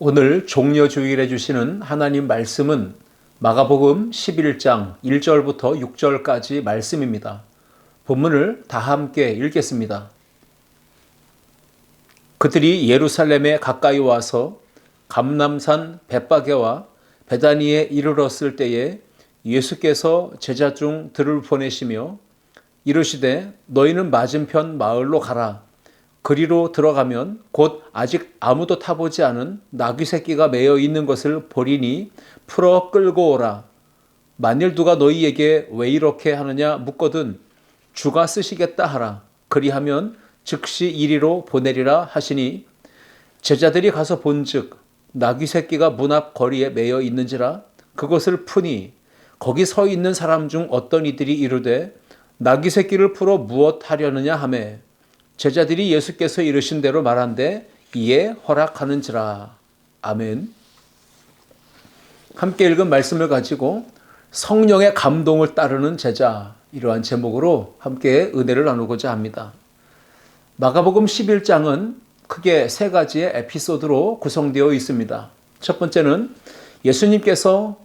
오늘 종려주일에 주시는 하나님 말씀은 마가복음 11장 1절부터 6절까지 말씀입니다. 본문을 다 함께 읽겠습니다. 그들이 예루살렘에 가까이 와서 감람산 벳바게와 베다니에 이르렀을 때에 예수께서 제자 중 들을 보내시며 이르시되 너희는 맞은편 마을로 가라. 그리로 들어가면 곧 아직 아무도 타보지 않은 나귀 새끼가 매여 있는 것을 보리니 풀어 끌고 오라. 만일 누가 너희에게 왜 이렇게 하느냐 묻거든 주가 쓰시겠다 하라. 그리하면 즉시 이리로 보내리라 하시니 제자들이 가서 본즉 나귀 새끼가 문 앞 거리에 매여 있는지라 그것을 푸니 거기 서 있는 사람 중 어떤 이들이 이르되 나귀 새끼를 풀어 무엇 하려느냐 하매 제자들이 예수께서 이르신 대로 말한데 이에 허락하는지라. 아멘. 함께 읽은 말씀을 가지고 성령의 감동을 따르는 제자, 이러한 제목으로 함께 은혜를 나누고자 합니다. 마가복음 11장은 크게 세 가지의 에피소드로 구성되어 있습니다. 첫 번째는 예수님께서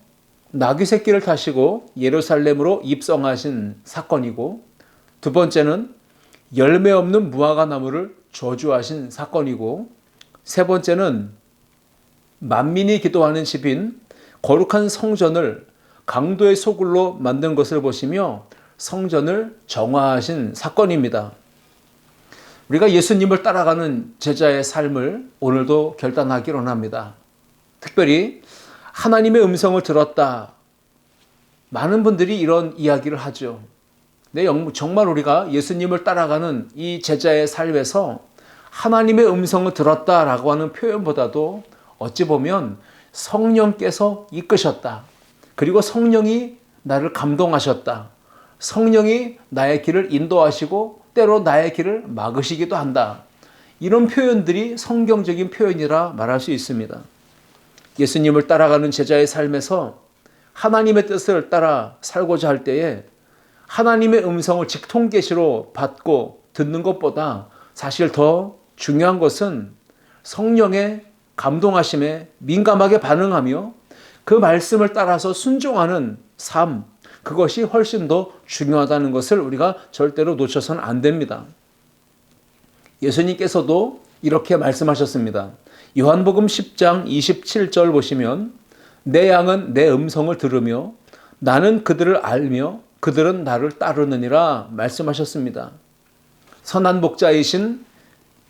나귀 새끼를 타시고 예루살렘으로 입성하신 사건이고, 두 번째는 열매 없는 무화과 나무를 저주하신 사건이고, 세 번째는 만민이 기도하는 집인 거룩한 성전을 강도의 소굴로 만든 것을 보시며 성전을 정화하신 사건입니다. 우리가 예수님을 따라가는 제자의 삶을 오늘도 결단하기로 합니다. 특별히 하나님의 음성을 들었다. 많은 분들이 이런 이야기를 하죠. 네, 정말 우리가 예수님을 따라가는 이 제자의 삶에서 하나님의 음성을 들었다라고 하는 표현보다도 어찌 보면 성령께서 이끄셨다. 그리고 성령이 나를 감동하셨다. 성령이 나의 길을 인도하시고 때로 나의 길을 막으시기도 한다. 이런 표현들이 성경적인 표현이라 말할 수 있습니다. 예수님을 따라가는 제자의 삶에서 하나님의 뜻을 따라 살고자 할 때에 하나님의 음성을 직통계시로 받고 듣는 것보다 사실 더 중요한 것은 성령의 감동하심에 민감하게 반응하며 그 말씀을 따라서 순종하는 삶, 그것이 훨씬 더 중요하다는 것을 우리가 절대로 놓쳐서는 안 됩니다. 예수님께서도 이렇게 말씀하셨습니다. 요한복음 10장 27절 보시면 내 양은 내 음성을 들으며 나는 그들을 알며 그들은 나를 따르느니라 말씀하셨습니다. 선한 목자이신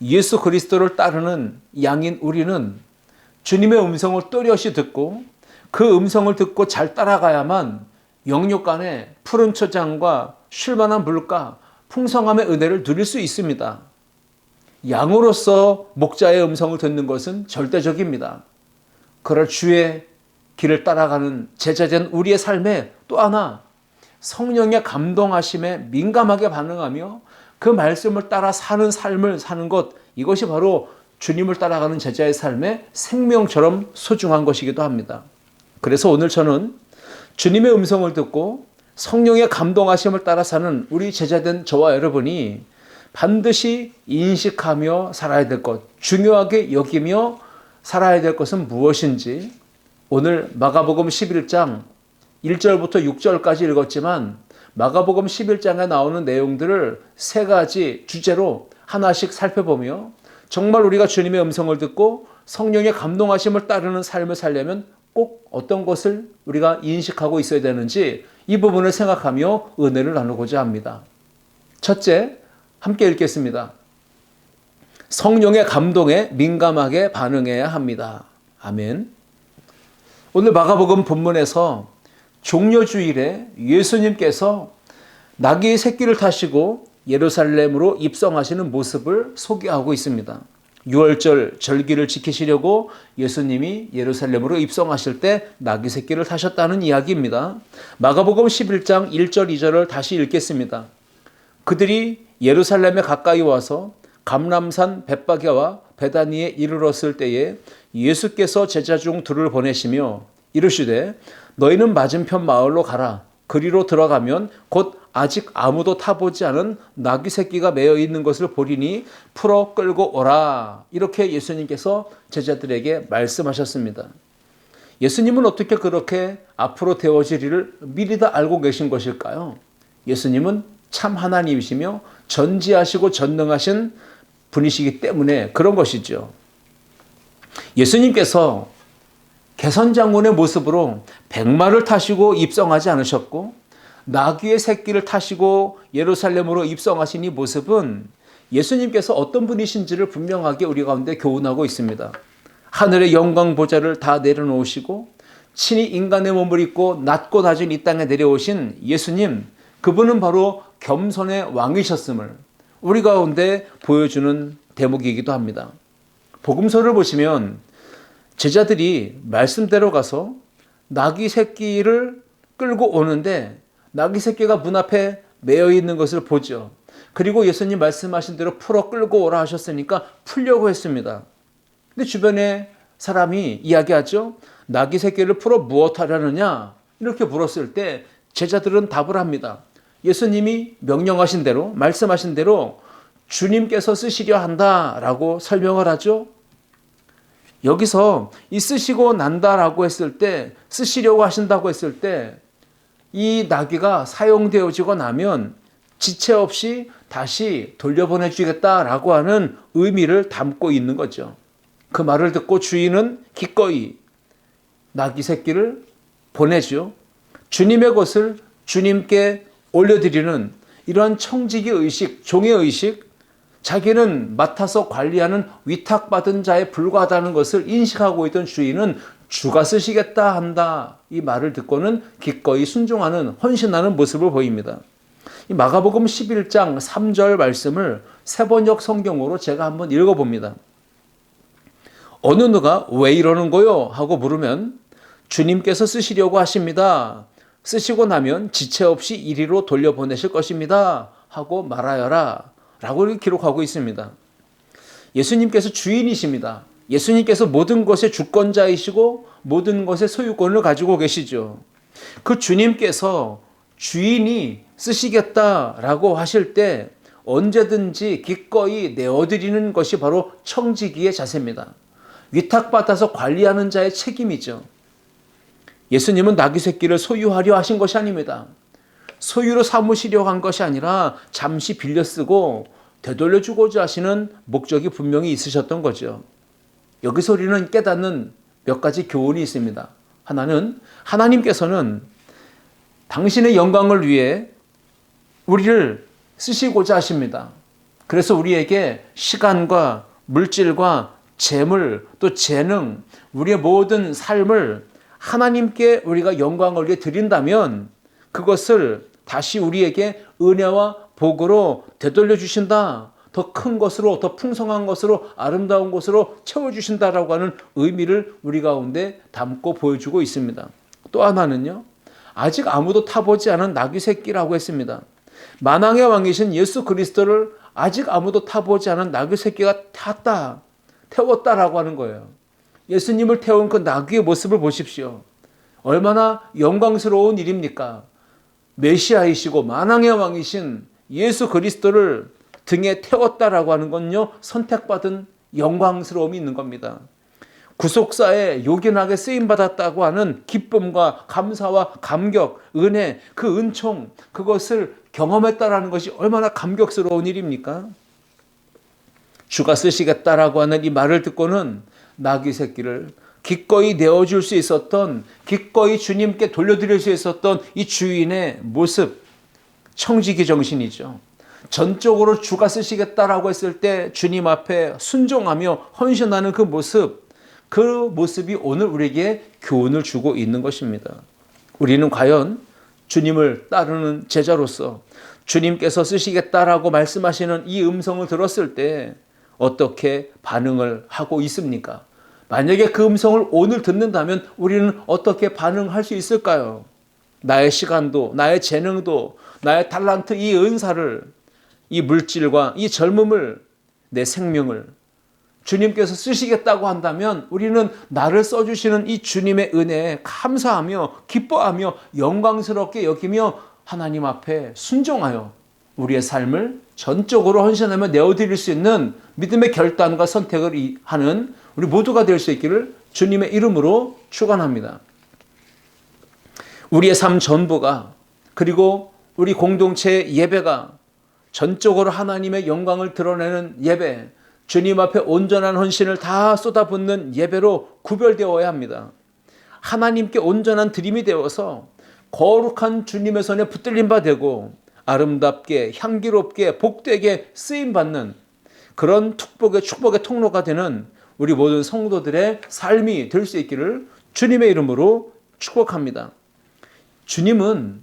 예수 그리스도를 따르는 양인 우리는 주님의 음성을 또렷이 듣고 그 음성을 듣고 잘 따라가야만 영육 간에 푸른 초장과 쉴만한 물가, 풍성함의 은혜를 누릴 수 있습니다. 양으로서 목자의 음성을 듣는 것은 절대적입니다. 그럴 주의 길을 따라가는 제자된 우리의 삶에 또 하나 성령의 감동하심에 민감하게 반응하며 그 말씀을 따라 사는 삶을 사는 것, 이것이 바로 주님을 따라가는 제자의 삶의 생명처럼 소중한 것이기도 합니다. 그래서 오늘 저는 주님의 음성을 듣고 성령의 감동하심을 따라 사는 우리 제자된 저와 여러분이 반드시 인식하며 살아야 될 것, 중요하게 여기며 살아야 될 것은 무엇인지 오늘 마가복음 11장 1절부터 6절까지 읽었지만 마가복음 11장에 나오는 내용들을 세 가지 주제로 하나씩 살펴보며 정말 우리가 주님의 음성을 듣고 성령의 감동하심을 따르는 삶을 살려면 꼭 어떤 것을 우리가 인식하고 있어야 되는지 이 부분을 생각하며 은혜를 나누고자 합니다. 첫째, 함께 읽겠습니다. 성령의 감동에 민감하게 반응해야 합니다. 아멘. 오늘 마가복음 본문에서 종려주일에 예수님께서 나귀의 새끼를 타시고 예루살렘으로 입성하시는 모습을 소개하고 있습니다. 6월절 절기를 지키시려고 예수님이 예루살렘으로 입성하실 때 나귀 새끼를 타셨다는 이야기입니다. 마가복음 11장 1절 2절을 다시 읽겠습니다. 그들이 예루살렘에 가까이 와서 감람산 벳바게와 베다니에 이르렀을 때에 예수께서 제자 중 둘을 보내시며 이르시되 너희는 맞은편 마을로 가라. 그리로 들어가면 곧 아직 아무도 타보지 않은 나귀 새끼가 매어 있는 것을 보리니 풀어 끌고 오라. 이렇게 예수님께서 제자들에게 말씀하셨습니다. 예수님은 어떻게 그렇게 앞으로 되어질 일을 미리 다 알고 계신 것일까요? 예수님은 참 하나님이시며 전지하시고 전능하신 분이시기 때문에 그런 것이죠. 예수님께서 개선장군의 모습으로 백마를 타시고 입성하지 않으셨고 나귀의 새끼를 타시고 예루살렘으로 입성하신 이 모습은 예수님께서 어떤 분이신지를 분명하게 우리 가운데 교훈하고 있습니다. 하늘의 영광 보좌를 다 내려놓으시고 친히 인간의 몸을 입고 낮고 낮은 이 땅에 내려오신 예수님, 그분은 바로 겸손의 왕이셨음을 우리 가운데 보여주는 대목이기도 합니다. 복음서를 보시면 제자들이 말씀대로 가서 나귀 새끼를 끌고 오는데 나귀 새끼가 문 앞에 매여 있는 것을 보죠. 그리고 예수님 말씀하신 대로 풀어 끌고 오라 하셨으니까 풀려고 했습니다. 근데 주변에 사람이 이야기하죠. 나귀 새끼를 풀어 무엇하려느냐? 이렇게 물었을 때 제자들은 답을 합니다. 예수님이 명령하신 대로, 말씀하신 대로 주님께서 쓰시려 한다라고 설명을 하죠. 여기서 이 쓰시고 난다라고 했을 때, 쓰시려고 하신다고 했을 때 이 나귀가 사용되어지고 나면 지체 없이 다시 돌려보내주겠다라고 하는 의미를 담고 있는 거죠. 그 말을 듣고 주인은 기꺼이 나귀 새끼를 보내죠. 주님의 것을 주님께 올려드리는 이러한 청지기 의식, 종의 의식, 자기는 맡아서 관리하는 위탁받은 자에 불과하다는 것을 인식하고 있던 주인은 주가 쓰시겠다 한다. 이 말을 듣고는 기꺼이 순종하는, 헌신하는 모습을 보입니다. 이 마가복음 11장 3절 말씀을 세번역 성경으로 제가 한번 읽어봅니다. 어느 누가 왜 이러는 거요? 하고 물으면 주님께서 쓰시려고 하십니다. 쓰시고 나면 지체 없이 이리로 돌려보내실 것입니다. 하고 말하여라. 라고 기록하고 있습니다. 예수님께서 주인이십니다. 예수님께서 모든 것의 주권자이시고 모든 것의 소유권을 가지고 계시죠. 그 주님께서 주인이 쓰시겠다라고 하실 때 언제든지 기꺼이 내어드리는 것이 바로 청지기의 자세입니다. 위탁받아서 관리하는 자의 책임이죠. 예수님은 나귀 새끼를 소유하려 하신 것이 아닙니다. 소유로 삼으시려고 한 것이 아니라 잠시 빌려 쓰고 되돌려주고자 하시는 목적이 분명히 있으셨던 거죠. 여기서 우리는 깨닫는 몇 가지 교훈이 있습니다. 하나는 하나님께서는 당신의 영광을 위해 우리를 쓰시고자 하십니다. 그래서 우리에게 시간과 물질과 재물 또 재능, 우리의 모든 삶을 하나님께 우리가 영광을 위해 드린다면 그것을 다시 우리에게 은혜와 복으로 되돌려 주신다. 더 큰 것으로, 더 풍성한 것으로, 아름다운 것으로 채워주신다라고 하는 의미를 우리 가운데 담고 보여주고 있습니다. 또 하나는요, 아직 아무도 타보지 않은 나귀 새끼라고 했습니다. 만왕의 왕이신 예수 그리스도를 아직 아무도 타보지 않은 나귀 새끼가 탔다, 태웠다라고 하는 거예요. 예수님을 태운 그 나귀의 모습을 보십시오. 얼마나 영광스러운 일입니까? 메시아이시고 만왕의 왕이신 예수 그리스도를 등에 태웠다라고 하는 건요, 선택받은 영광스러움이 있는 겁니다. 구속사에 요긴하게 쓰임받았다고 하는 기쁨과 감사와 감격, 은혜, 그 은총, 그것을 경험했다라는 것이 얼마나 감격스러운 일입니까? 주가 쓰시겠다라고 하는 이 말을 듣고는 나귀 새끼를 기꺼이 내어줄 수 있었던, 기꺼이 주님께 돌려드릴 수 있었던 이 주인의 모습, 청지기 정신이죠. 전적으로 주가 쓰시겠다라고 했을 때 주님 앞에 순종하며 헌신하는 그 모습이 오늘 우리에게 교훈을 주고 있는 것입니다. 우리는 과연 주님을 따르는 제자로서 주님께서 쓰시겠다라고 말씀하시는 이 음성을 들었을 때 어떻게 반응을 하고 있습니까? 만약에 그 음성을 오늘 듣는다면 우리는 어떻게 반응할 수 있을까요? 나의 시간도, 나의 재능도, 나의 달란트, 이 은사를, 이 물질과 이 젊음을, 내 생명을 주님께서 쓰시겠다고 한다면 우리는 나를 써주시는 이 주님의 은혜에 감사하며 기뻐하며 영광스럽게 여기며 하나님 앞에 순종하여 우리의 삶을 전적으로 헌신하며 내어드릴 수 있는 믿음의 결단과 선택을 하는 우리 모두가 될 수 있기를 주님의 이름으로 축원합니다. 우리의 삶 전부가, 그리고 우리 공동체의 예배가 전적으로 하나님의 영광을 드러내는 예배, 주님 앞에 온전한 헌신을 다 쏟아붓는 예배로 구별되어야 합니다. 하나님께 온전한 드림이 되어서 거룩한 주님의 손에 붙들린 바 되고 아름답게 향기롭게 복되게 쓰임받는 그런 축복의 통로가 되는 우리 모든 성도들의 삶이 될 수 있기를 주님의 이름으로 축복합니다. 주님은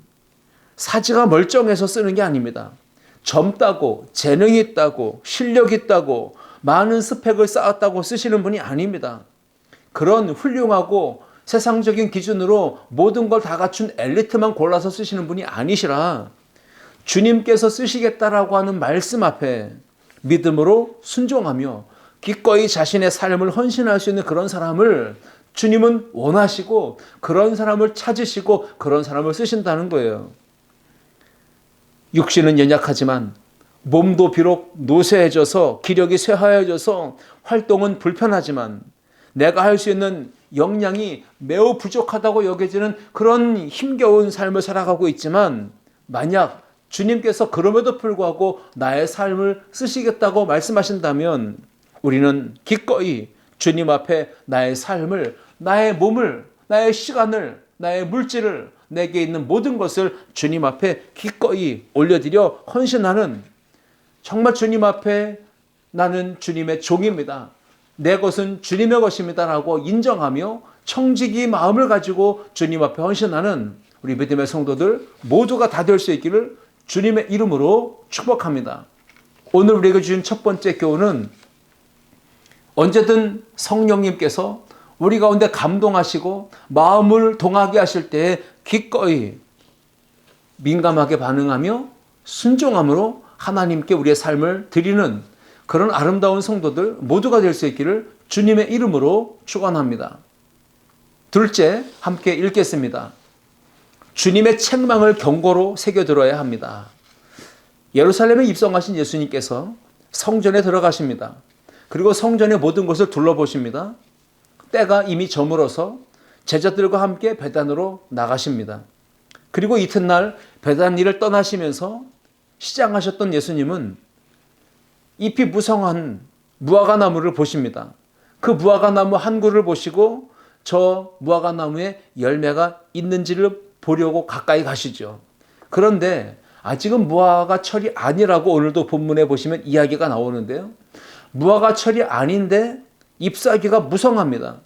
사지가 멀쩡해서 쓰는 게 아닙니다. 젊다고, 재능이 있다고, 실력이 있다고, 많은 스펙을 쌓았다고 쓰시는 분이 아닙니다. 그런 훌륭하고 세상적인 기준으로 모든 걸 다 갖춘 엘리트만 골라서 쓰시는 분이 아니시라 주님께서 쓰시겠다라고 하는 말씀 앞에 믿음으로 순종하며 기꺼이 자신의 삶을 헌신할 수 있는 그런 사람을 주님은 원하시고 그런 사람을 찾으시고 그런 사람을 쓰신다는 거예요. 육신은 연약하지만 몸도 비록 노쇠해져서 기력이 쇠하여져서 활동은 불편하지만 내가 할 수 있는 역량이 매우 부족하다고 여겨지는 그런 힘겨운 삶을 살아가고 있지만 만약 주님께서 그럼에도 불구하고 나의 삶을 쓰시겠다고 말씀하신다면 우리는 기꺼이 주님 앞에 나의 삶을, 나의 몸을, 나의 시간을, 나의 물질을, 내게 있는 모든 것을 주님 앞에 기꺼이 올려드려 헌신하는, 정말 주님 앞에 나는 주님의 종입니다, 내 것은 주님의 것입니다 라고 인정하며 청지기 마음을 가지고 주님 앞에 헌신하는 우리 믿음의 성도들 모두가 다 될 수 있기를 주님의 이름으로 축복합니다. 오늘 우리에게 주신 첫 번째 교훈은 언제든 성령님께서 우리 가운데 감동하시고 마음을 동하게 하실 때에 기꺼이 민감하게 반응하며 순종함으로 하나님께 우리의 삶을 드리는 그런 아름다운 성도들 모두가 될 수 있기를 주님의 이름으로 축원합니다. 둘째, 함께 읽겠습니다. 주님의 책망을 경고로 새겨들어야 합니다. 예루살렘에 입성하신 예수님께서 성전에 들어가십니다. 그리고 성전의 모든 것을 둘러보십니다. 때가 이미 저물어서 제자들과 함께 베단으로 나가십니다. 그리고 이튿날 베다니를 떠나시면서 시장하셨던 예수님은 잎이 무성한 무화과 나무를 보십니다. 그 무화과 나무 한 그루를 보시고 저 무화과 나무에 열매가 있는지를 보려고 가까이 가시죠. 그런데 아직은 무화과 철이 아니라고 오늘도 본문에 보시면 이야기가 나오는데요. 무화과 철이 아닌데 잎사귀가 무성합니다.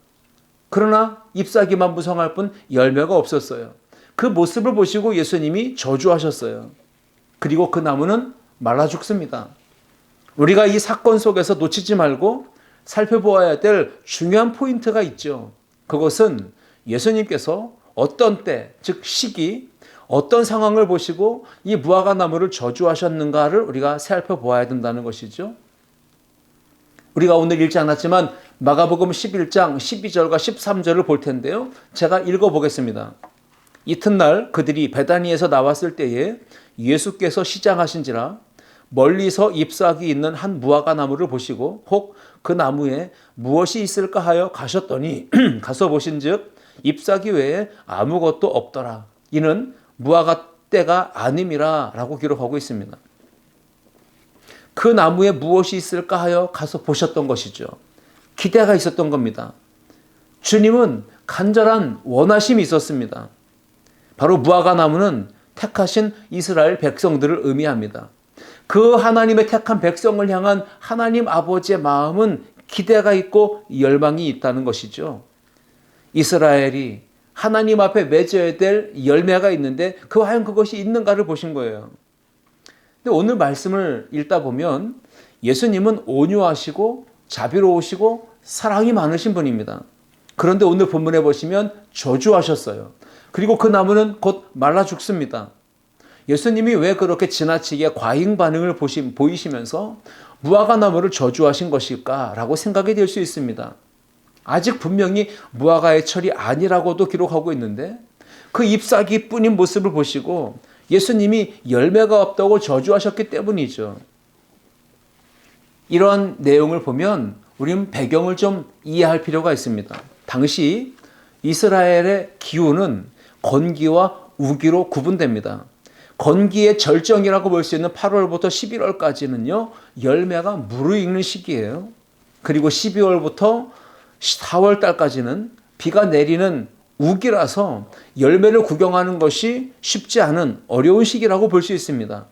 그러나 잎사귀만 무성할 뿐 열매가 없었어요. 그 모습을 보시고 예수님이 저주하셨어요. 그리고 그 나무는 말라 죽습니다. 우리가 이 사건 속에서 놓치지 말고 살펴보아야 될 중요한 포인트가 있죠. 그것은 예수님께서 어떤 때, 즉 시기, 어떤 상황을 보시고 이 무화과 나무를 저주하셨는가를 우리가 살펴보아야 된다는 것이죠. 우리가 오늘 읽지 않았지만 마가복음 11장 12절과 13절을 볼 텐데요. 제가 읽어보겠습니다. 이튿날 그들이 베다니에서 나왔을 때에 예수께서 시장하신지라 멀리서 잎사귀 있는 한 무화과 나무를 보시고 혹 그 나무에 무엇이 있을까 하여 가셨더니 가서 보신즉 잎사귀 외에 아무것도 없더라. 이는 무화과 때가 아님이라 라고 기록하고 있습니다. 그 나무에 무엇이 있을까 하여 가서 보셨던 것이죠. 기대가 있었던 겁니다. 주님은 간절한 원하심이 있었습니다. 바로 무화과 나무는 택하신 이스라엘 백성들을 의미합니다. 그 하나님의 택한 백성을 향한 하나님 아버지의 마음은 기대가 있고 열망이 있다는 것이죠. 이스라엘이 하나님 앞에 맺어야 될 열매가 있는데 과연 그것이 있는가를 보신 거예요. 근데 오늘 말씀을 읽다 보면 예수님은 온유하시고 자비로우시고 사랑이 많으신 분입니다. 그런데 오늘 본문에 보시면 저주하셨어요. 그리고 그 나무는 곧 말라 죽습니다. 예수님이 왜 그렇게 지나치게 과잉 반응을 보이시면서 무화과 나무를 저주하신 것일까라고 생각이 될 수 있습니다. 아직 분명히 무화과의 철이 아니라고도 기록하고 있는데 그 잎사귀 뿐인 모습을 보시고 예수님이 열매가 없다고 저주하셨기 때문이죠. 이런 내용을 보면 우리는 배경을 좀 이해할 필요가 있습니다. 당시 이스라엘의 기후는 건기와 우기로 구분됩니다. 건기의 절정이라고 볼 수 있는 8월부터 11월까지는요, 열매가 무르익는 시기예요. 그리고 12월부터 4월 달까지는 비가 내리는 우기라서 열매를 구경하는 것이 쉽지 않은 어려운 시기라고 볼 수 있습니다.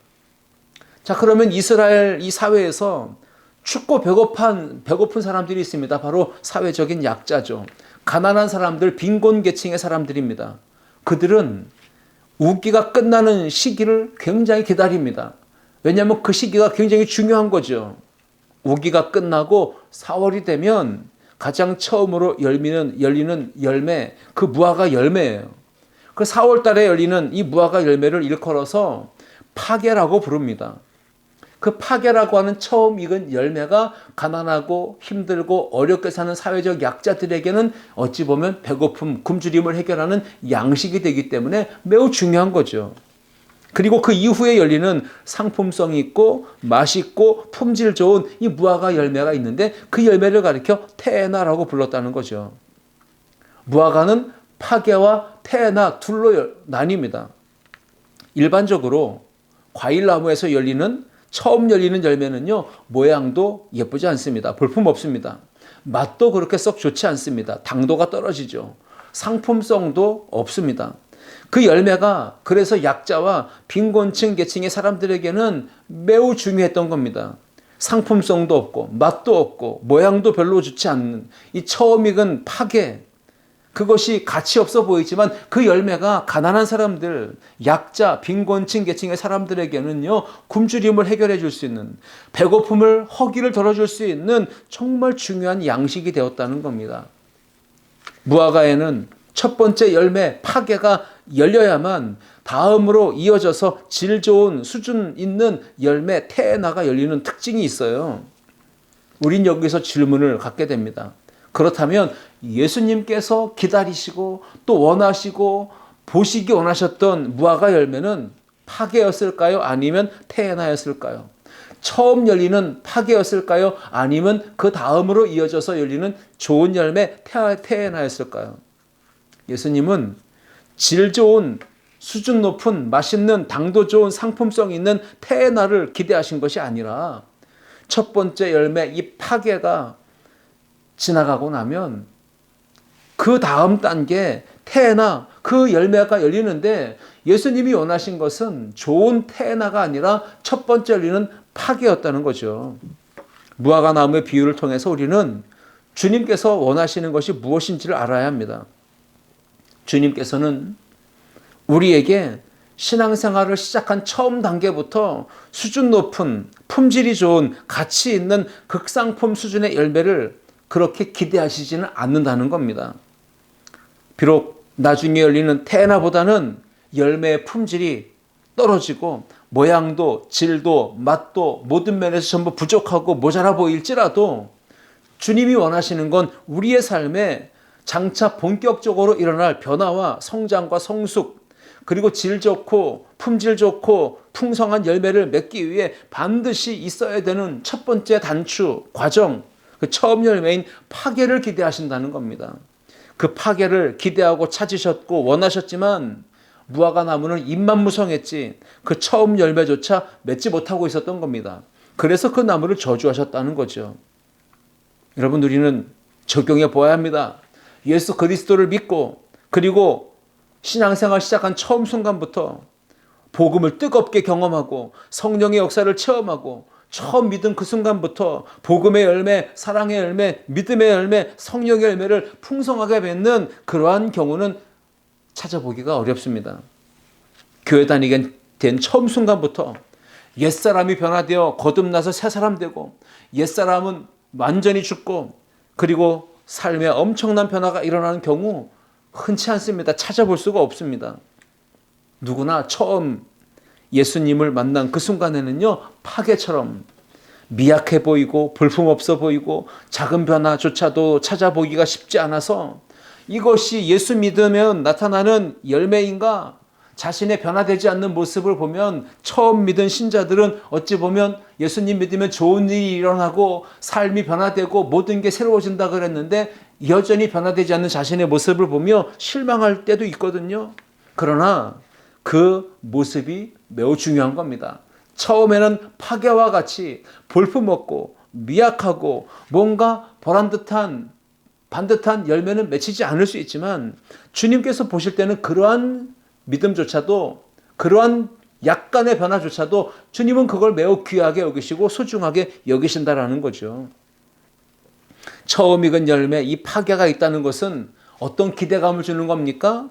자, 그러면 이스라엘 이 사회에서 춥고 배고픈 사람들이 있습니다. 바로 사회적인 약자죠. 가난한 사람들, 빈곤 계층의 사람들입니다. 그들은 우기가 끝나는 시기를 굉장히 기다립니다. 왜냐하면 그 시기가 굉장히 중요한 거죠. 우기가 끝나고 4월이 되면 가장 처음으로 열리는 열매, 그 무화과 열매예요. 그 4월 달에 열리는 이 무화과 열매를 일컬어서 파게라고 부릅니다. 그 파게라고 하는 처음 익은 열매가 가난하고 힘들고 어렵게 사는 사회적 약자들에게는 어찌 보면 배고픔, 굶주림을 해결하는 양식이 되기 때문에 매우 중요한 거죠. 그리고 그 이후에 열리는 상품성 있고 맛있고 품질 좋은 이 무화과 열매가 있는데 그 열매를 가리켜 테에나라고 불렀다는 거죠. 무화과는 파게와 테에나 둘로 나뉩니다. 일반적으로 과일나무에서 처음 열리는 열매는요, 모양도 예쁘지 않습니다. 볼품 없습니다. 맛도 그렇게 썩 좋지 않습니다. 당도가 떨어지죠. 상품성도 없습니다. 그 열매가 그래서 약자와 빈곤층 계층의 사람들에게는 매우 중요했던 겁니다. 상품성도 없고 맛도 없고 모양도 별로 좋지 않는 이 처음 익은 파게, 그것이 가치 없어 보이지만 그 열매가 가난한 사람들, 약자, 빈곤층 계층의 사람들에게는요, 굶주림을 해결해 줄 수 있는, 배고픔을 허기를 덜어줄 수 있는 정말 중요한 양식이 되었다는 겁니다. 무화과에는 첫 번째 열매 파게가 열려야만 다음으로 이어져서 질 좋은 수준 있는 열매 테에나가 열리는 특징이 있어요. 우린 여기서 질문을 갖게 됩니다. 그렇다면 예수님께서 기다리시고 또 원하시고 보시기 원하셨던 무화과 열매는 파게였을까요? 아니면 테에나였을까요? 처음 열리는 파게였을까요? 아니면 그 다음으로 이어져서 열리는 좋은 열매 테에나였을까요? 예수님은 질 좋은 수준 높은 맛있는 당도 좋은 상품성 있는 테에나를 기대하신 것이 아니라 첫 번째 열매 이 파게가 지나가고 나면 그 다음 단계 테에나 그 열매가 열리는데 예수님이 원하신 것은 좋은 테에나가 아니라 첫 번째 열리는 파게였다는 거죠. 무화과 나무의 비유를 통해서 우리는 주님께서 원하시는 것이 무엇인지를 알아야 합니다. 주님께서는 우리에게 신앙생활을 시작한 처음 단계부터 수준 높은 품질이 좋은 가치 있는 극상품 수준의 열매를 그렇게 기대하시지는 않는다는 겁니다. 비록 나중에 열리는 테에나보다는 열매의 품질이 떨어지고 모양도 질도 맛도 모든 면에서 전부 부족하고 모자라 보일지라도 주님이 원하시는 건 우리의 삶에 장차 본격적으로 일어날 변화와 성장과 성숙, 그리고 질 좋고 품질 좋고 풍성한 열매를 맺기 위해 반드시 있어야 되는 첫 번째 단추, 과정, 그 처음 열매인 파게를 기대하신다는 겁니다. 그 파게를 기대하고 찾으셨고 원하셨지만 무화과 나무는 잎만 무성했지 그 처음 열매조차 맺지 못하고 있었던 겁니다. 그래서 그 나무를 저주하셨다는 거죠. 여러분, 우리는 적용해 보아야 합니다. 예수 그리스도를 믿고 그리고 신앙생활 시작한 처음 순간부터 복음을 뜨겁게 경험하고 성령의 역사를 체험하고 처음 믿은 그 순간부터 복음의 열매, 사랑의 열매, 믿음의 열매, 성령의 열매를 풍성하게 맺는 그러한 경우는 찾아보기가 어렵습니다. 교회 다니게 된 처음 순간부터 옛사람이 변화되어 거듭나서 새사람 되고 옛사람은 완전히 죽고 그리고 삶에 엄청난 변화가 일어나는 경우 흔치 않습니다. 찾아볼 수가 없습니다. 누구나 처음 예수님을 만난 그 순간에는요, 파괴처럼 미약해 보이고 볼품없어 보이고 작은 변화조차도 찾아보기가 쉽지 않아서 이것이 예수 믿으면 나타나는 열매인가? 자신의 변화되지 않는 모습을 보면 처음 믿은 신자들은 어찌 보면 예수님 믿으면 좋은 일이 일어나고 삶이 변화되고 모든 게 새로워진다 그랬는데 여전히 변화되지 않는 자신의 모습을 보며 실망할 때도 있거든요. 그러나 그 모습이 매우 중요한 겁니다. 처음에는 파괴와 같이 볼품없고 미약하고 뭔가 반듯한 열매는 맺히지 않을 수 있지만 주님께서 보실 때는 그러한 믿음조차도 그러한 약간의 변화조차도 주님은 그걸 매우 귀하게 여기시고 소중하게 여기신다라는 거죠. 처음 익은 열매, 이 파괴가 있다는 것은 어떤 기대감을 주는 겁니까?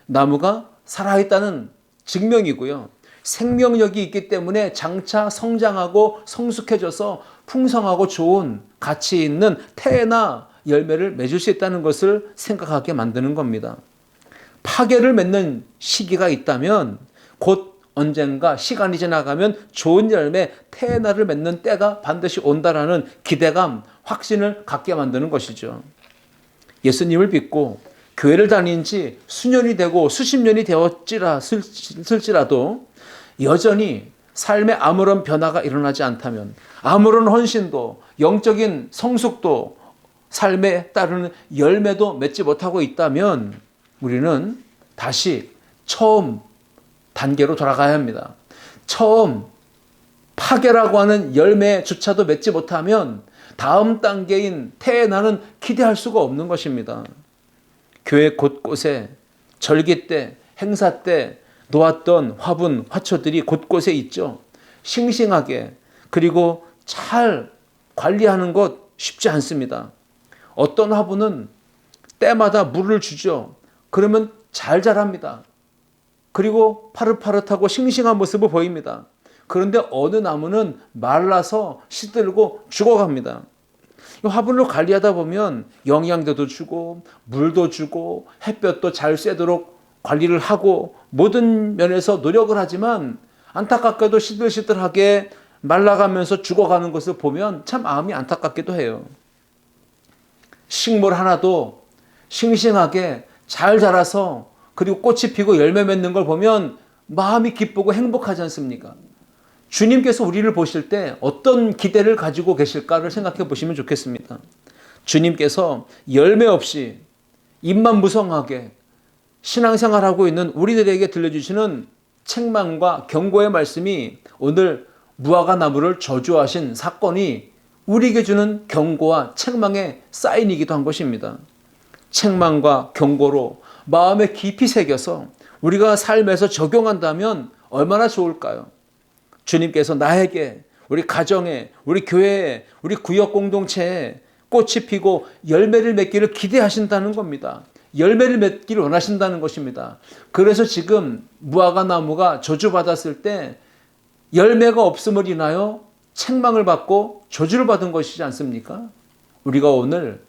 나무가 살아있다는 증명이고요. 생명력이 있기 때문에 장차 성장하고 성숙해져서 풍성하고 좋은 가치 있는 태나 열매를 맺을 수 있다는 것을 생각하게 만드는 겁니다. 파괴를 맺는 시기가 있다면 곧 언젠가 시간이 지나가면 좋은 열매, 태나를 맺는 때가 반드시 온다라는 기대감, 확신을 갖게 만드는 것이죠. 예수님을 믿고 교회를 다닌 지 수년이 되고 수십 년이 되었을지라도 여전히 삶에 아무런 변화가 일어나지 않다면, 아무런 헌신도, 영적인 성숙도, 삶에 따르는 열매도 맺지 못하고 있다면 우리는 다시 처음 단계로 돌아가야 합니다. 처음 파괴라고 하는 열매조차도 맺지 못하면 다음 단계인 태어나는 기대할 수가 없는 것입니다. 교회 곳곳에 절기 때, 행사 때 놓았던 화분, 화초들이 곳곳에 있죠. 싱싱하게, 그리고 잘 관리하는 것 쉽지 않습니다. 어떤 화분은 때마다 물을 주죠. 그러면 잘 자랍니다. 그리고 파릇파릇하고 싱싱한 모습을 보입니다. 그런데 어느 나무는 말라서 시들고 죽어갑니다. 화분을 관리하다 보면 영양제도 주고 물도 주고 햇볕도 잘 쐬도록 관리를 하고 모든 면에서 노력을 하지만 안타깝게도 시들시들하게 말라가면서 죽어가는 것을 보면 참 마음이 안타깝기도 해요. 식물 하나도 싱싱하게 잘 자라서 그리고 꽃이 피고 열매 맺는 걸 보면 마음이 기쁘고 행복하지 않습니까? 주님께서 우리를 보실 때 어떤 기대를 가지고 계실까를 생각해 보시면 좋겠습니다. 주님께서 열매 없이 입만 무성하게 신앙생활하고 있는 우리들에게 들려주시는 책망과 경고의 말씀이 오늘 무화과 나무를 저주하신 사건이 우리에게 주는 경고와 책망의 사인이기도 한 것입니다. 책망과 경고로 마음에 깊이 새겨서 우리가 삶에서 적용한다면 얼마나 좋을까요? 주님께서 나에게, 우리 가정에, 우리 교회에, 우리 구역 공동체에 꽃이 피고 열매를 맺기를 기대하신다는 겁니다. 열매를 맺기를 원하신다는 것입니다. 그래서 지금 무화과 나무가 저주받았을 때 열매가 없음을 인하여 책망을 받고 저주를 받은 것이지 않습니까? 우리가 오늘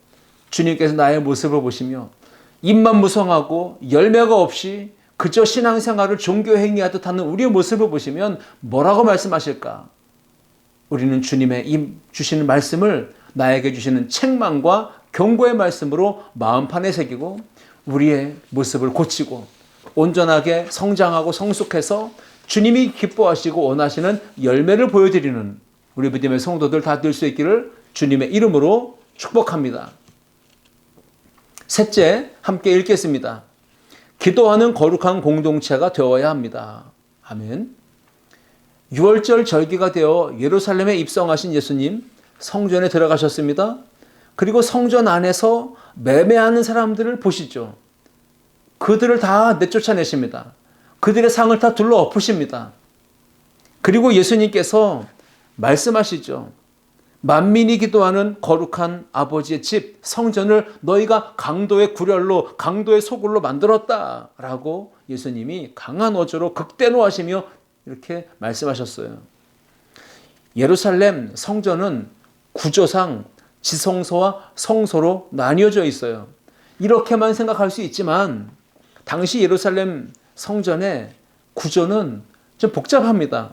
주님께서 나의 모습을 보시며 입만 무성하고 열매가 없이 그저 신앙생활을 종교행위하듯 하는 우리의 모습을 보시면 뭐라고 말씀하실까? 우리는 주님의 주시는 말씀을 나에게 주시는 책망과 경고의 말씀으로 마음판에 새기고 우리의 모습을 고치고 온전하게 성장하고 성숙해서 주님이 기뻐하시고 원하시는 열매를 보여드리는 우리 믿음의 성도들 다 될 수 있기를 주님의 이름으로 축복합니다. 셋째, 함께 읽겠습니다. 기도하는 거룩한 공동체가 되어야 합니다. 아멘. 6월절 절기가 되어 예루살렘에 입성하신 예수님, 성전에 들어가셨습니다. 그리고 성전 안에서 매매하는 사람들을 보시죠. 그들을 다 내쫓아내십니다. 그들의 상을 다 둘러 엎으십니다. 그리고 예수님께서 말씀하시죠. 만민이 기도하는 거룩한 아버지의 집, 성전을 너희가 강도의 구렬로, 강도의 소굴로 만들었다라고 예수님이 강한 어조로 극대노하시며 이렇게 말씀하셨어요. 예루살렘 성전은 구조상 지성소와 성소로 나뉘어져 있어요. 이렇게만 생각할 수 있지만 당시 예루살렘 성전의 구조는 좀 복잡합니다.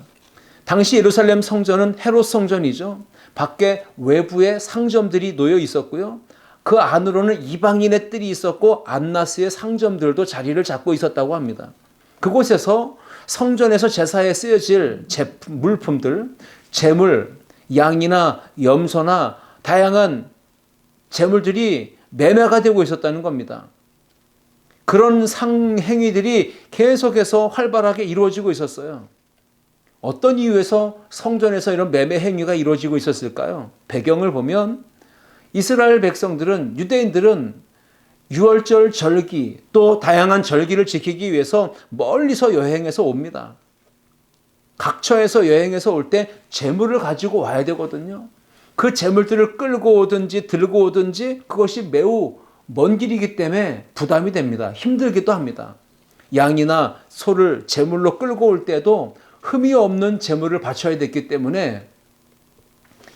당시 예루살렘 성전은 헤롯 성전이죠. 밖에 외부에 상점들이 놓여 있었고요. 그 안으로는 이방인의 뜰이 있었고 안나스의 상점들도 자리를 잡고 있었다고 합니다. 그곳에서 성전에서 제사에 쓰여질 물품들, 재물, 양이나 염소나 다양한 재물들이 매매가 되고 있었다는 겁니다. 그런 상행위들이 계속해서 활발하게 이루어지고 있었어요. 어떤 이유에서 성전에서 이런 매매 행위가 이루어지고 있었을까요? 배경을 보면 이스라엘 백성들은, 유대인들은 유월절 절기 또 다양한 절기를 지키기 위해서 멀리서 여행해서 옵니다. 각처에서 여행해서 올 때 재물을 가지고 와야 되거든요. 그 재물들을 끌고 오든지 들고 오든지 그것이 매우 먼 길이기 때문에 부담이 됩니다. 힘들기도 합니다. 양이나 소를 재물로 끌고 올 때도 흠이 없는 재물을 바쳐야 됐기 때문에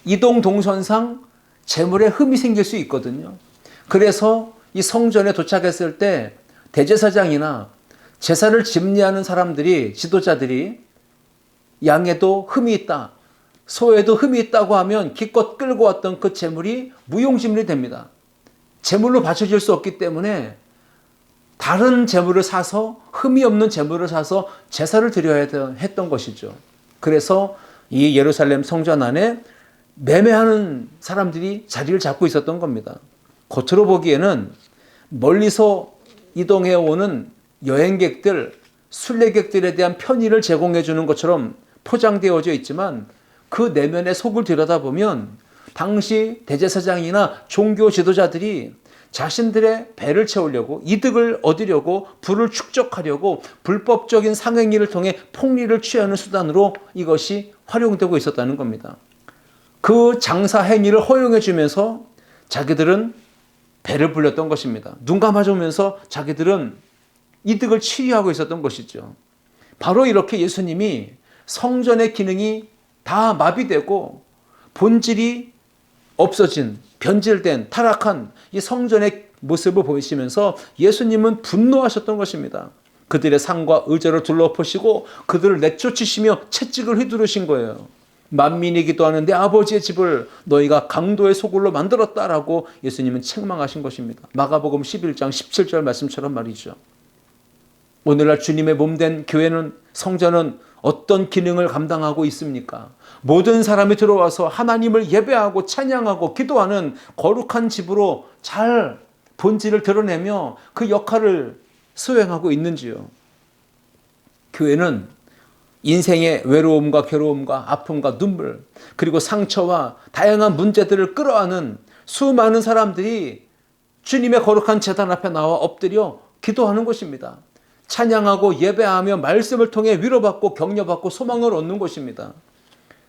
이동 동선상 재물에 흠이 생길 수 있거든요. 그래서 이 성전에 도착했을 때 대제사장이나 제사를 집례하는 사람들이, 지도자들이 양에도 흠이 있다, 소에도 흠이 있다고 하면 기껏 끌고 왔던 그 재물이 무용지물이 됩니다. 재물로 바쳐질 수 없기 때문에 다른 재물을 사서, 흠이 없는 재물을 사서 제사를 드려야 했던 것이죠. 그래서 이 예루살렘 성전 안에 매매하는 사람들이 자리를 잡고 있었던 겁니다. 겉으로 보기에는 멀리서 이동해 오는 여행객들, 순례객들에 대한 편의를 제공해 주는 것처럼 포장되어져 있지만 그 내면의 속을 들여다보면 당시 대제사장이나 종교 지도자들이 자신들의 배를 채우려고, 이득을 얻으려고, 부를 축적하려고 불법적인 상행위를 통해 폭리를 취하는 수단으로 이것이 활용되고 있었다는 겁니다. 그 장사 행위를 허용해 주면서 자기들은 배를 불렸던 것입니다. 눈 감아주면서 자기들은 이득을 취하고 있었던 것이죠. 바로 이렇게 예수님이 성전의 기능이 다 마비되고 본질이 없어진, 변질된, 타락한 이 성전의 모습을 보이시면서 예수님은 분노하셨던 것입니다. 그들의 상과 의자를 둘러보시고 그들을 내쫓으시며 채찍을 휘두르신 거예요. 만민이 기도하는 내 아버지의 집을 너희가 강도의 소굴로 만들었다라고 예수님은 책망하신 것입니다. 마가복음 11장 17절 말씀처럼 말이죠. 오늘날 주님의 몸된 교회는, 성전은 어떤 기능을 감당하고 있습니까? 모든 사람이 들어와서 하나님을 예배하고 찬양하고 기도하는 거룩한 집으로 잘 본질을 드러내며 그 역할을 수행하고 있는지요? 교회는 인생의 외로움과 괴로움과 아픔과 눈물, 그리고 상처와 다양한 문제들을 끌어안은 수많은 사람들이 주님의 거룩한 제단 앞에 나와 엎드려 기도하는 것입니다. 찬양하고 예배하며 말씀을 통해 위로받고 격려받고 소망을 얻는 것입니다.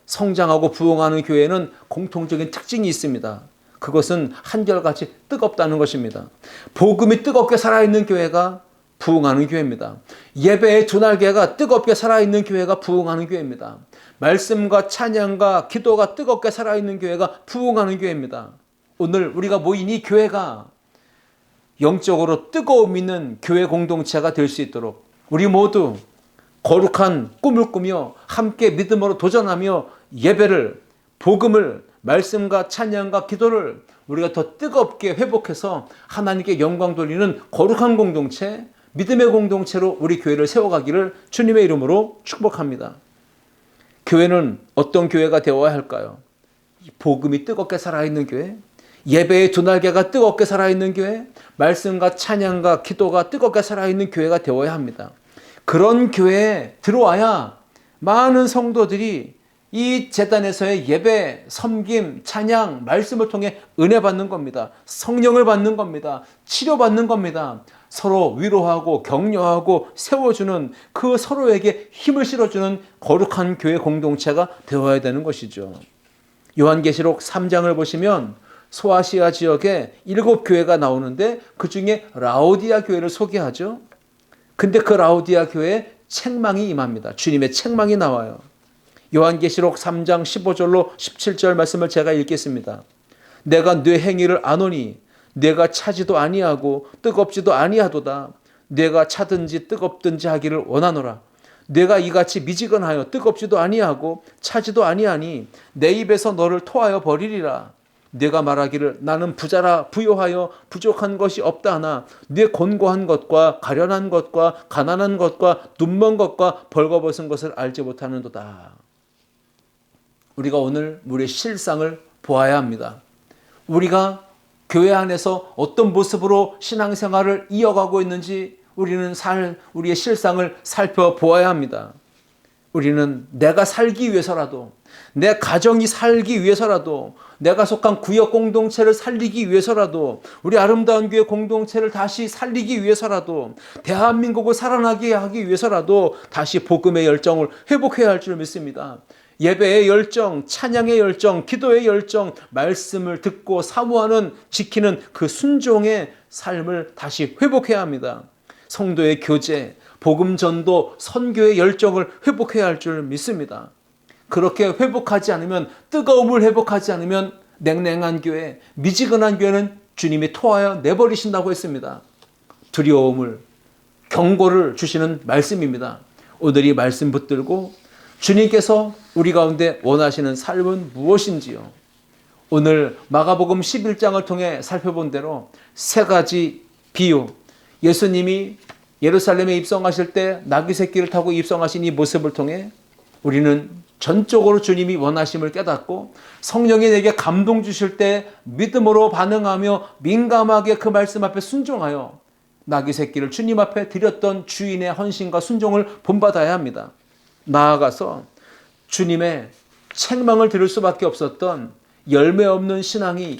성장하고 부흥하는 교회는 공통적인 특징이 있습니다. 그것은 한결같이 뜨겁다는 것입니다. 복음이 뜨겁게 살아있는 교회가 부흥하는 교회입니다. 예배의 두 날개가 뜨겁게 살아있는 교회가 부흥하는 교회입니다. 말씀과 찬양과 기도가 뜨겁게 살아있는 교회가 부흥하는 교회입니다. 오늘 우리가 모인 이 교회가 영적으로 뜨거움 있는 교회 공동체가 될 수 있도록 우리 모두 거룩한 꿈을 꾸며 함께 믿음으로 도전하며 예배를, 복음을, 말씀과 찬양과 기도를 우리가 더 뜨겁게 회복해서 하나님께 영광 돌리는 거룩한 공동체, 믿음의 공동체로 우리 교회를 세워가기를 주님의 이름으로 축복합니다. 교회는 어떤 교회가 되어야 할까요? 복음이 뜨겁게 살아있는 교회, 예배의 두 날개가 뜨겁게 살아있는 교회, 말씀과 찬양과 기도가 뜨겁게 살아있는 교회가 되어야 합니다. 그런 교회에 들어와야 많은 성도들이 이 제단에서의 예배, 섬김, 찬양, 말씀을 통해 은혜 받는 겁니다. 성령을 받는 겁니다. 치료받는 겁니다. 서로 위로하고 격려하고 세워주는, 그 서로에게 힘을 실어주는 거룩한 교회 공동체가 되어야 되는 것이죠. 요한계시록 3장을 보시면 소아시아 지역에 7교회가 나오는데 그 중에 라오디아 교회를 소개하죠. 근데 그 라오디아 교회에 책망이 임합니다. 주님의 책망이 나와요. 요한계시록 3장 15절로 17절 말씀을 제가 읽겠습니다. 내가 네 행위를 아노니 내가 차지도 아니하고 뜨겁지도 아니하도다. 내가 차든지 뜨겁든지 하기를 원하노라. 내가 이같이 미지근하여 뜨겁지도 아니하고 차지도 아니하니 내 입에서 너를 토하여 버리리라. 네가 말하기를 나는 부자라 부요하여 부족한 것이 없다 하나 네 곤고한 것과 가련한 것과 가난한 것과 눈먼 것과 벌거벗은 것을 알지 못하는도다. 우리가 오늘 우리의 실상을 보아야 합니다. 우리가 교회 안에서 어떤 모습으로 신앙생활을 이어가고 있는지 우리의 실상을 살펴보아야 합니다. 우리는 내가 살기 위해서라도, 내 가정이 살기 위해서라도, 내가 속한 구역 공동체를 살리기 위해서라도, 우리 아름다운 교회 공동체를 다시 살리기 위해서라도, 대한민국을 살아나게 하기 위해서라도 다시 복음의 열정을 회복해야 할 줄 믿습니다. 예배의 열정, 찬양의 열정, 기도의 열정, 말씀을 듣고 사모하는, 지키는 그 순종의 삶을 다시 회복해야 합니다. 성도의 교제, 복음 전도, 선교의 열정을 회복해야 할 줄 믿습니다. 그렇게 회복하지 않으면, 뜨거움을 회복하지 않으면 냉랭한 교회, 미지근한 교회는 주님이 토하여 내버리신다고 했습니다. 두려움을, 경고를 주시는 말씀입니다. 오늘 이 말씀 붙들고 주님께서 우리 가운데 원하시는 삶은 무엇인지요? 오늘 마가복음 11장을 통해 살펴본 대로 세 가지 비유, 예수님이 예루살렘에 입성하실 때 나귀 새끼를 타고 입성하신 이 모습을 통해 우리는 전적으로 주님이 원하심을 깨닫고 성령이 내게 감동 주실 때 믿음으로 반응하며 민감하게 그 말씀 앞에 순종하여 나귀 새끼를 주님 앞에 드렸던 주인의 헌신과 순종을 본받아야 합니다. 나아가서 주님의 책망을 들을 수밖에 없었던 열매 없는 신앙이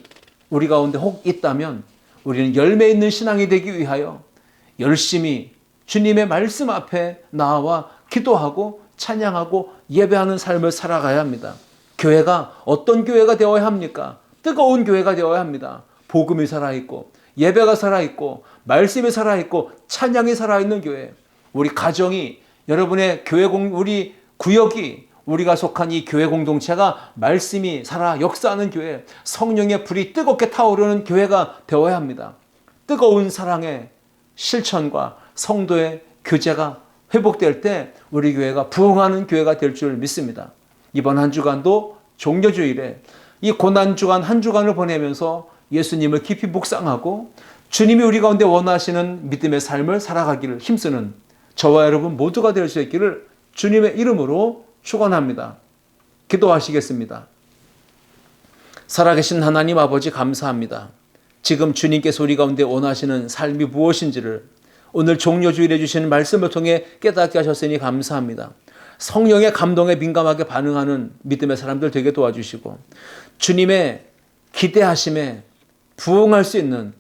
우리 가운데 혹 있다면 우리는 열매 있는 신앙이 되기 위하여 열심히 주님의 말씀 앞에 나와 기도하고 찬양하고 예배하는 삶을 살아가야 합니다. 교회가 어떤 교회가 되어야 합니까? 뜨거운 교회가 되어야 합니다. 복음이 살아있고 예배가 살아있고 말씀이 살아있고 찬양이 살아있는 교회. 우리 가정이, 여러분의 우리 구역이, 우리가 속한 이 교회 공동체가 말씀이 살아 역사하는 교회, 성령의 불이 뜨겁게 타오르는 교회가 되어야 합니다. 뜨거운 사랑의 실천과 성도의 교제가 회복될 때 우리 교회가 부흥하는 교회가 될 줄 믿습니다. 이번 한 주간도 종려주일에 이 고난주간 한 주간을 보내면서 예수님을 깊이 묵상하고 주님이 우리 가운데 원하시는 믿음의 삶을 살아가기를 힘쓰는 저와 여러분 모두가 될 수 있기를 주님의 이름으로 축원합니다. 기도하시겠습니다. 살아계신 하나님 아버지 감사합니다. 지금 주님께서 우리 가운데 원하시는 삶이 무엇인지를 오늘 종려주일에 주신 말씀을 통해 깨닫게 하셨으니 감사합니다. 성령의 감동에 민감하게 반응하는 믿음의 사람들 되게 도와주시고 주님의 기대하심에 부응할 수 있는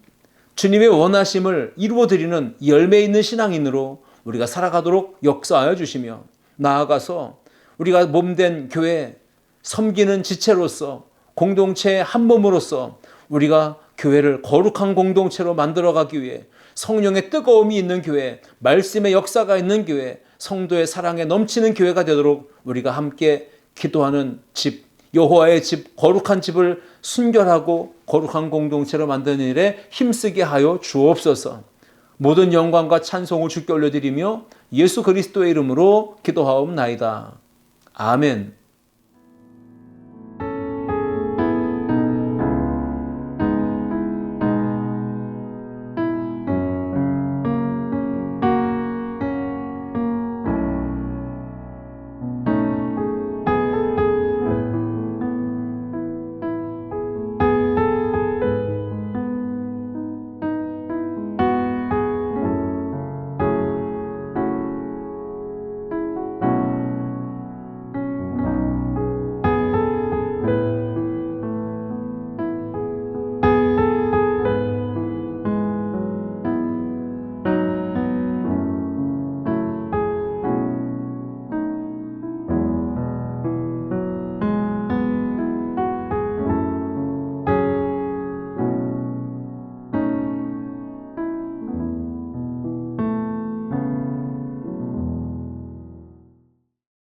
주님의 원하심을 이루어드리는 열매 있는 신앙인으로 우리가 살아가도록 역사하여 주시며 나아가서 우리가 몸된 교회 섬기는 지체로서 공동체의 한 몸으로서 우리가 교회를 거룩한 공동체로 만들어가기 위해 성령의 뜨거움이 있는 교회, 말씀의 역사가 있는 교회, 성도의 사랑에 넘치는 교회가 되도록 우리가 함께 기도하는 집, 여호와의 집, 거룩한 집을 순결하고 거룩한 공동체로 만드는 일에 힘쓰게 하여 주옵소서. 모든 영광과 찬송을 주께 올려드리며 예수 그리스도의 이름으로 기도하옵나이다. 아멘.